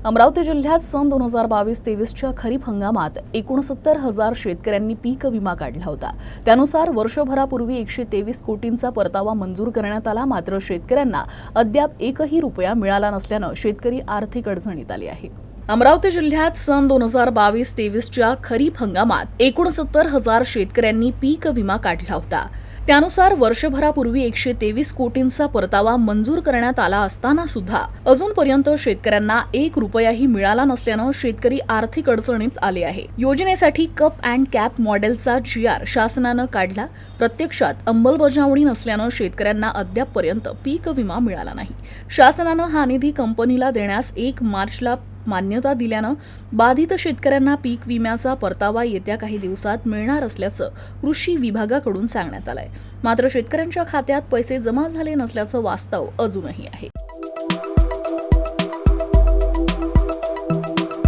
अमरावती जिल्ह्यात सन 2022-23च्या खरीप हंगामात 69,000 शेतकऱ्यांनी पीक विमा काढला होता। त्यानुसार वर्षभरापूर्वी 123 कोटींचा परतावा मंजूर करण्यात आला। मात्र शेतकऱ्यांना अद्याप एकही रुपया मिळाला नसल्याने शेतकरी आर्थिक अडचणीत आले आहे। अमरावती जिल्ह्यात सन 2022-23च्या खरीप हंगामात 69,000 शेतकऱ्यांनी पीक विमा काढला होता। त्यानुसार वर्षभरापूर्वी 123 कोटींचा परतावा मंजूर करण्यात आला असताना सुद्धा अजूनपर्यंत शेतकऱ्यांना 1 रुपयाही मिळाला नसल्याने शेतकरी आर्थिक अडचणीत आले आहे। योजनेसाठी कप अँड कॅप मॉडेलचा GR शासनाने काढला, प्रत्यक्षात अंमलबजावणी नसल्याने शेतकऱ्यांना अद्यापपर्यंत पीक विमा मिळाला नाही। शासनाने हा निधी कंपनीला देण्यास 1 मार्चला मान्यता दिल्याने बाधित शेतकऱ्यांना पीक विम्याचा परतावा येत्या काही दिवसात मिळणार असल्याचं कृषी विभागाकडून सांगण्यात आलंय। मात्र शेतकऱ्यांच्या खात्यात पैसे जमा झाले नसल्याचं वास्तव अजूनही आहे।